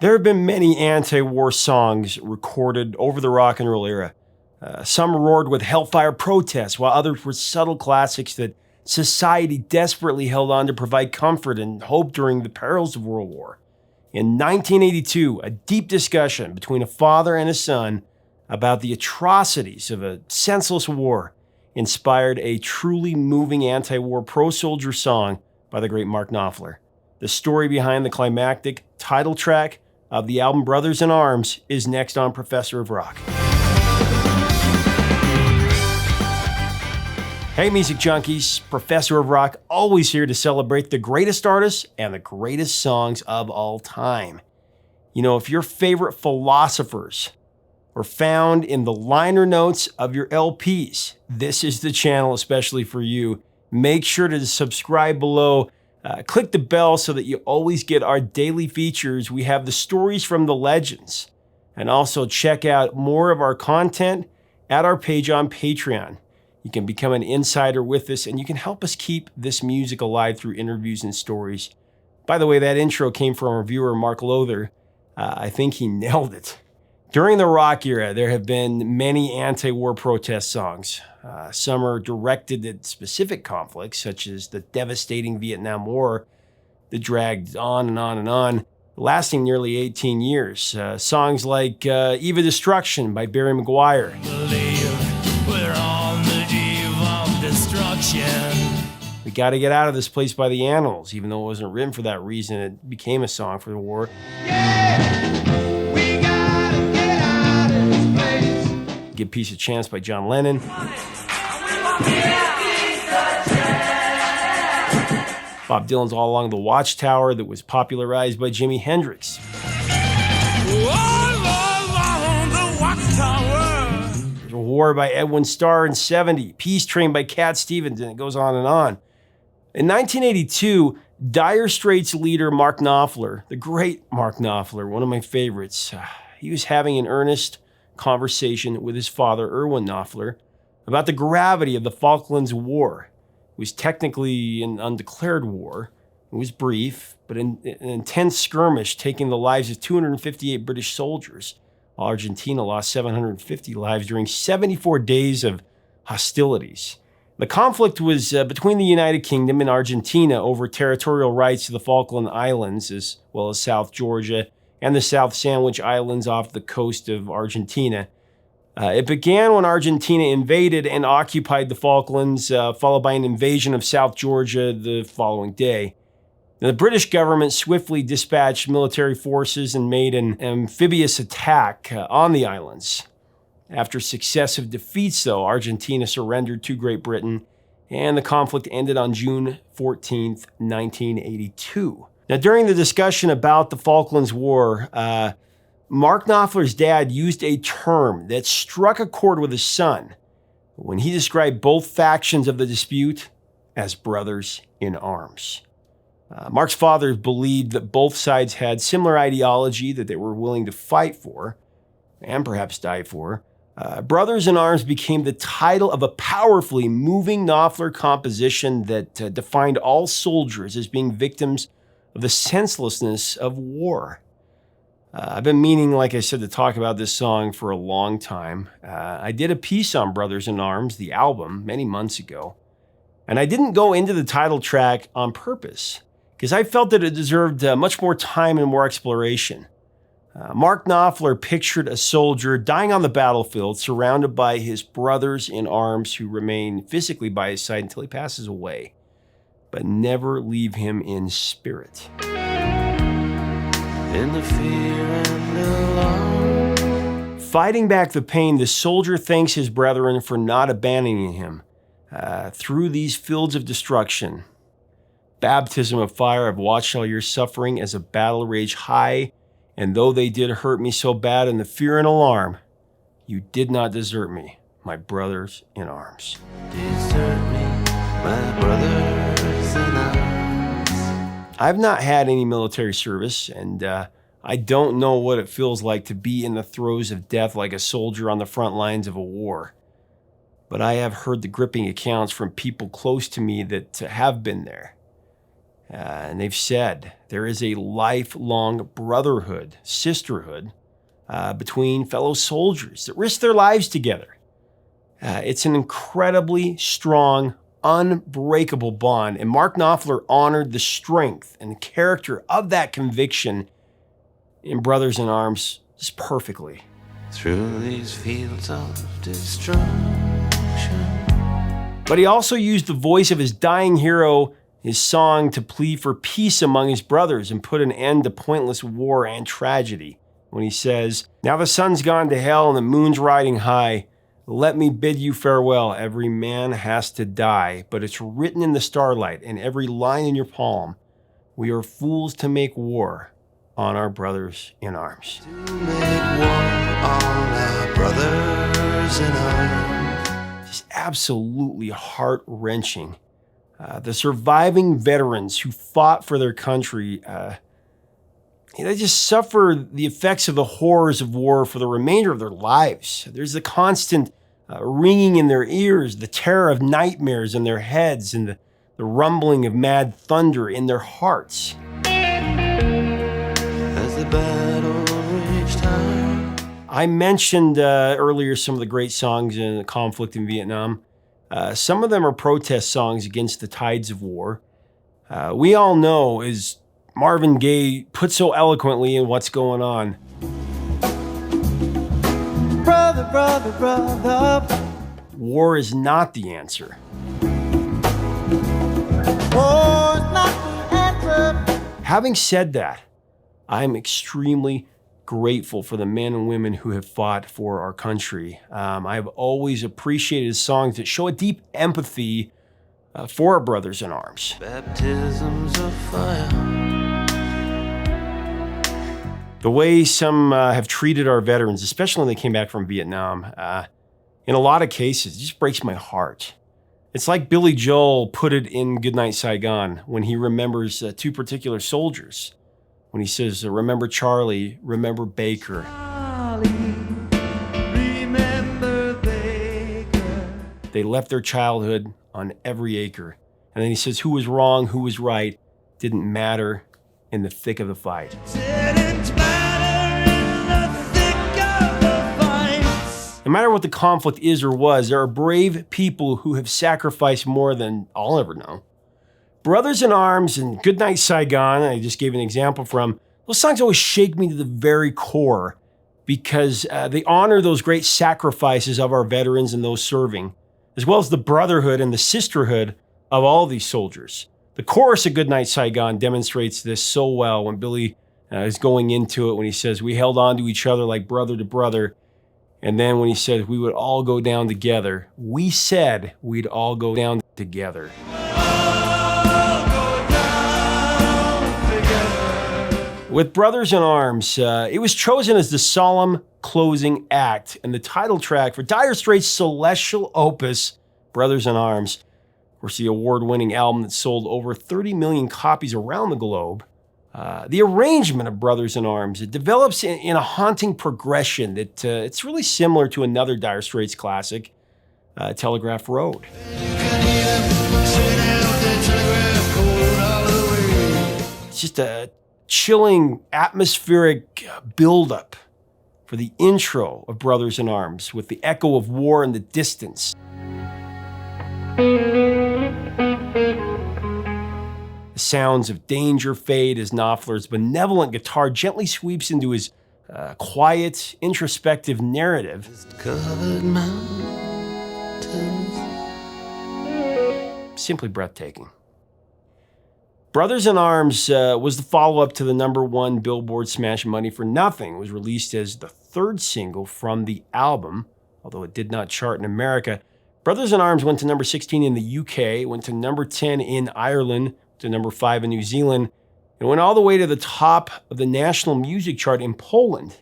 There have been many anti-war songs recorded over the rock and roll era. Some roared with hellfire protests, while others were subtle classics that society desperately held on to provide comfort and hope during the perils of World War. In 1982, a deep discussion between a father and a son about the atrocities of a senseless war inspired a truly moving anti-war pro-soldier song by the great Mark Knopfler. The story behind the climactic title track of the album Brothers in Arms is next on Professor of Rock. Hey music junkies, Professor of Rock, always here to celebrate the greatest artists and the greatest songs of all time. You know, if your favorite philosophers were found in the liner notes of your LPs, this is the channel especially for you. Make sure to subscribe below. Click the bell so that you always get our daily features. We have the stories from the legends. And also check out more of our content at our page on Patreon. You can become an insider with us, and you can help us keep this music alive through interviews and stories. By the way, that intro came from our viewer, Mark Lothar. I think he nailed it. During the rock era, there have been many anti-war protest songs. Some are directed at specific conflicts, such as the devastating Vietnam War that dragged on and on and on, lasting nearly 18 years. Songs like Eve of Destruction by Barry McGuire. We're on the eve of destruction. We Gotta Get Out of This Place by the Animals. Even though it wasn't written for that reason, it became a song for the war. Yeah, we gotta get out of this place. Give Peace a Chance by John Lennon. Bob Dylan's All Along the Watchtower that was popularized by Jimi Hendrix. All along the Watchtower. There's a War by Edwin Starr in 70. Peace Train by Cat Stevens, and it goes on and on. In 1982, Dire Straits leader Mark Knopfler, the great Mark Knopfler, one of my favorites, he was having an earnest conversation with his father, Erwin Knopfler, about the gravity of the Falklands War. It was technically an undeclared war. It was brief, but an intense skirmish taking the lives of 258 British soldiers, while Argentina lost 750 lives during 74 days of hostilities. The conflict was between the United Kingdom and Argentina over territorial rights to the Falkland Islands, as well as South Georgia and the South Sandwich Islands off the coast of Argentina. It began when Argentina invaded and occupied the Falklands, followed by an invasion of South Georgia the following day. The British government swiftly dispatched military forces and made an amphibious attack on the islands. After successive defeats, though, Argentina surrendered to Great Britain, and the conflict ended on June 14th, 1982. Now, during the discussion about the Falklands War, Mark Knopfler's dad used a term that struck a chord with his son when he described both factions of the dispute as brothers in arms. Mark's father believed that both sides had similar ideology that they were willing to fight for, and perhaps die for. Brothers in Arms became the title of a powerfully moving Knopfler composition that defined all soldiers as being victims of the senselessness of war. I've been meaning, like I said, to talk about this song for a long time. I did a piece on Brothers in Arms, the album, many months ago. And I didn't go into the title track on purpose, because I felt that it deserved much more time and more exploration. Mark Knopfler pictured a soldier dying on the battlefield, surrounded by his brothers in arms who remain physically by his side until he passes away, but never leave him in spirit. In the fear and alarm. Fighting back the pain, the soldier thanks his brethren for not abandoning him through these fields of destruction. Baptism of fire, I've watched all your suffering as a battle rage high, and though they did hurt me so bad in the fear and alarm, you did not desert me, my brothers in arms. Desert me, my brothers in arms. I've not had any military service, and I don't know what it feels like to be in the throes of death like a soldier on the front lines of a war. But I have heard the gripping accounts from people close to me that have been there. And they've said there is a lifelong brotherhood, sisterhood, between fellow soldiers that risk their lives together. It's an incredibly strong, unbreakable bond, and Mark Knopfler honored the strength and the character of that conviction in Brothers in Arms just perfectly. Through these fields of destruction. But he also used the voice of his dying hero, his song, to plead for peace among his brothers and put an end to pointless war and tragedy. When he says, "Now the sun's gone to hell and the moon's riding high. Let me bid you farewell. Every man has to die, but it's written in the starlight and every line in your palm. We are fools to make war on our brothers in arms." To make war on our brothers in arms. Just absolutely heart-wrenching. The surviving veterans who fought for their country, they just suffer the effects of the horrors of war for the remainder of their lives. There's the constant ringing in their ears, the terror of nightmares in their heads, and the rumbling of mad thunder in their hearts. As the battle reached high. I mentioned earlier some of the great songs in the conflict in Vietnam. Some of them are protest songs against the tides of war. We all know, as Marvin Gaye put so eloquently in What's Going On, "Brother, brother, brother, war is not the answer." War's not the answer. Having said that, I'm extremely grateful for the men and women who have fought for our country. I've always appreciated songs that show a deep empathy for our brothers in arms. Baptisms of fire. The way some have treated our veterans, especially when they came back from Vietnam, in a lot of cases, it just breaks my heart. It's like Billy Joel put it in Goodnight Saigon when he remembers two particular soldiers. When he says, "Remember Charlie, remember Baker." Charlie, remember Baker. They left their childhood on every acre. And then he says, who was wrong, who was right, didn't matter in the thick of the fight. Didn't matter in the thick of the fight. No matter what the conflict is or was, there are brave people who have sacrificed more than I'll ever know. Brothers in Arms and Goodnight Saigon, I just gave an example from, those songs always shake me to the very core because they honor those great sacrifices of our veterans and those serving, as well as the brotherhood and the sisterhood of all these soldiers. The chorus of Goodnight Saigon demonstrates this so well when Billy is going into it, when he says, "We held on to each other like brother to brother." And then when he said, "We would all go down together," we said we'd all go down together. With Brothers in Arms, it was chosen as the solemn closing act and the title track for Dire Straits' celestial opus, Brothers in Arms. Of course, the award-winning album that sold over 30 million copies around the globe. The arrangement of Brothers in Arms, it develops in a haunting progression that it's really similar to another Dire Straits classic, Telegraph Road. It's just a chilling, atmospheric buildup for the intro of Brothers in Arms with the echo of war in the distance. The sounds of danger fade as Knopfler's benevolent guitar gently sweeps into his quiet, introspective narrative. Covered mountains. Simply breathtaking. Brothers in Arms was the follow-up to the #1 Billboard smash Money for Nothing. It was released as the third single from the album, although it did not chart in America. Brothers in Arms went to number 16 in the UK, went to number 10 in Ireland, to number 5 in New Zealand, and went all the way to the top of the national music chart in Poland.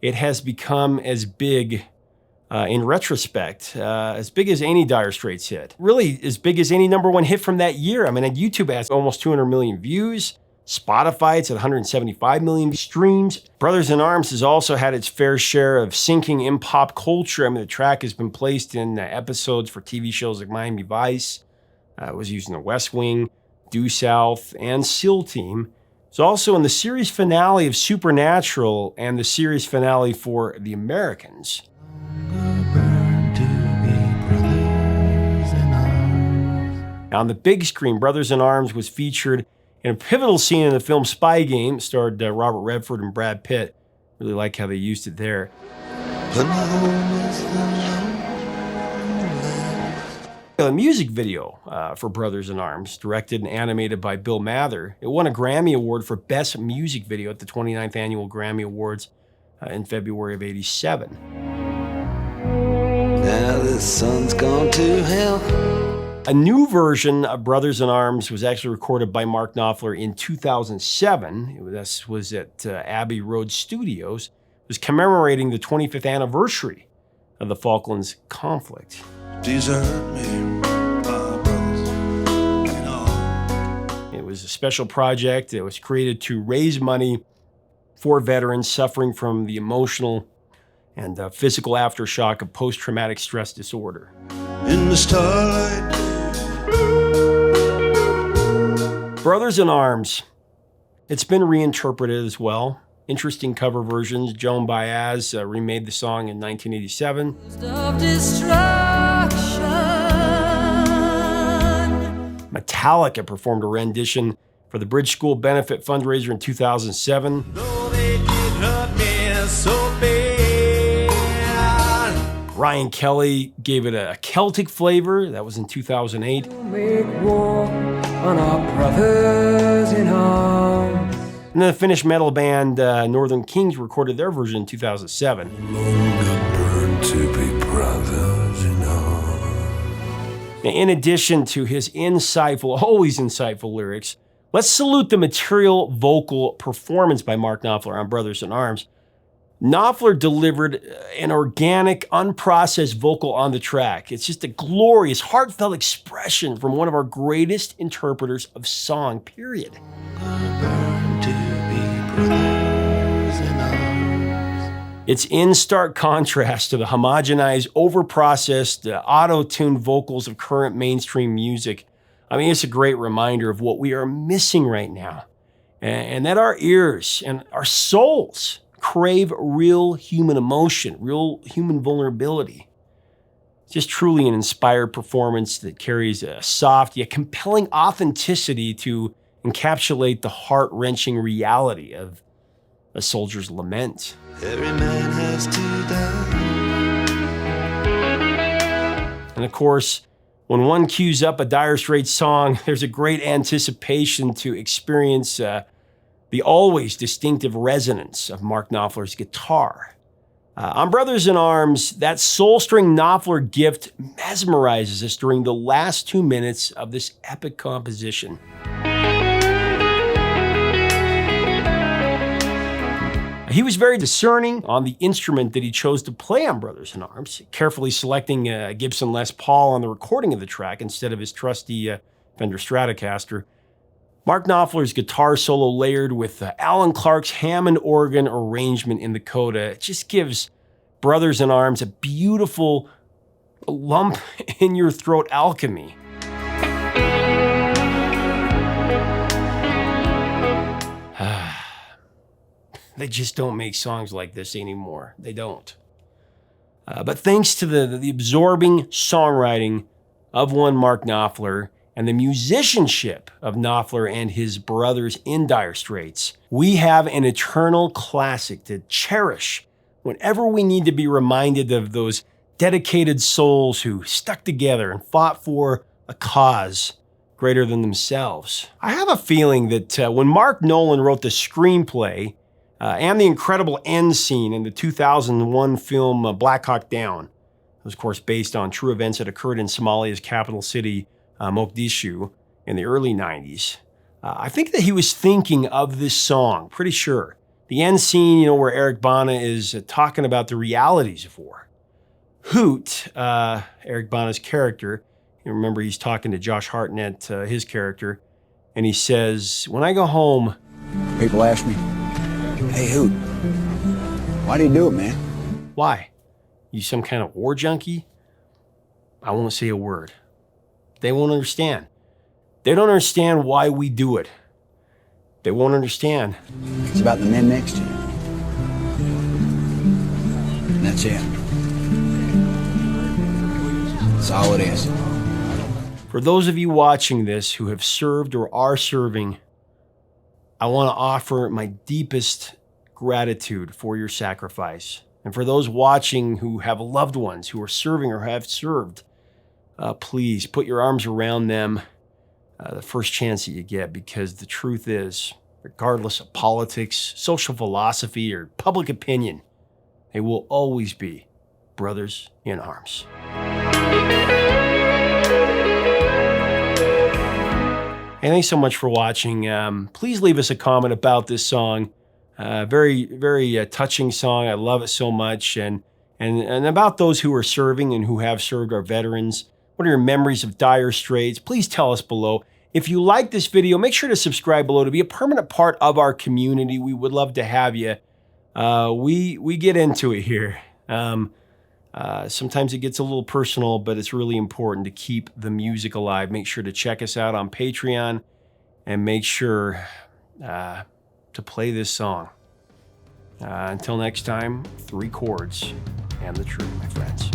It has become as big, in retrospect, as big as any Dire Straits hit. Really, as big as any #1 hit from that year. I mean, YouTube has almost 200 million views. Spotify, it's at 175 million streams. Brothers in Arms has also had its fair share of sinking in pop culture. I mean, the track has been placed in episodes for TV shows like Miami Vice. It was used in The West Wing, Due South, and SEAL Team. It's also in the series finale of Supernatural and the series finale for The Americans. Now, on the big screen, Brothers in Arms was featured in a pivotal scene in the film Spy Game. It starred Robert Redford and Brad Pitt. Really like how they used it there. The music video for Brothers in Arms, directed and animated by Bill Mather, it won a Grammy Award for Best Music Video at the 29th Annual Grammy Awards in February of '87. Now the sun's gone to hell. A new version of Brothers in Arms was actually recorded by Mark Knopfler in 2007. This was at Abbey Road Studios. It was commemorating the 25th anniversary of the Falklands conflict. Desert me, my brothers in arms. It was a special project. It was created to raise money for veterans suffering from the emotional and physical aftershock of post-traumatic stress disorder. In the starlight. Brothers in Arms. It's been reinterpreted as well. Interesting cover versions. Joan Baez remade the song in 1987. Metallica performed a rendition for the Bridge School Benefit Fundraiser in 2007. Ryan Kelly gave it a Celtic flavor. That was in 2008. Make war on our brothers in arms. And then the Finnish metal band Northern Kings recorded their version in 2007. Now, in addition to his always insightful lyrics, let's salute the material vocal performance by Mark Knopfler on Brothers in Arms. Knopfler delivered an organic, unprocessed vocal on the track. It's just a glorious, heartfelt expression from one of our greatest interpreters of song, period. It's in stark contrast to the homogenized, overprocessed, auto-tuned vocals of current mainstream music. I mean, it's a great reminder of what we are missing right now, and that our ears and our souls crave real human emotion, real human vulnerability. Just truly an inspired performance that carries a soft yet compelling authenticity to encapsulate the heart-wrenching reality of a soldier's lament. Every man has to die. And of course, when one cues up a Dire Straits song, there's a great anticipation to experience the always distinctive resonance of Mark Knopfler's guitar. On Brothers in Arms, that soul-string Knopfler gift mesmerizes us during the last 2 minutes of this epic composition. He was very discerning on the instrument that he chose to play on Brothers in Arms, carefully selecting a Gibson Les Paul on the recording of the track instead of his trusty Fender Stratocaster. Mark Knopfler's guitar solo layered with Alan Clark's Hammond organ arrangement in the coda, it just gives Brothers in Arms a beautiful lump in your throat alchemy. They just don't make songs like this anymore. They don't. But thanks to the absorbing songwriting of one Mark Knopfler and the musicianship of Knopfler and his brothers in Dire Straits, we have an eternal classic to cherish whenever we need to be reminded of those dedicated souls who stuck together and fought for a cause greater than themselves. I have a feeling that when Mark Nolan wrote the screenplay and the incredible end scene in the 2001 film Black Hawk Down, it was of course based on true events that occurred in Somalia's capital city, Mogadishu, in the early 90s. I think that he was thinking of this song, pretty sure. The end scene, where Eric Bana is talking about the realities of war. Hoot, Eric Bana's character, you remember he's talking to Josh Hartnett, his character, and he says, "When I go home..." People ask me, "Hey, Hoot, why do you do it, man?" Why? You some kind of war junkie? I won't say a word. They won't understand. They don't understand why we do it. They won't understand. It's about the men next to you. And that's it. That's all it is. For those of you watching this who have served or are serving, I want to offer my deepest gratitude for your sacrifice. And for those watching who have loved ones who are serving or have served, please put your arms around them the first chance that you get, because the truth is, regardless of politics, social philosophy, or public opinion, they will always be brothers in arms. Hey, thanks so much for watching. Please leave us a comment about this song. Very, very touching song. I love it so much. And about those who are serving and who have served, our veterans. What are your memories of dire straits? Please tell us below. If you like this video, make sure to subscribe below to be a permanent part of our community. We would love to have you. We get into it here. Sometimes it gets a little personal, but it's really important to keep the music alive. Make sure to check us out on Patreon, and make sure to play this song. Until next time, 3 chords and the truth, my friends.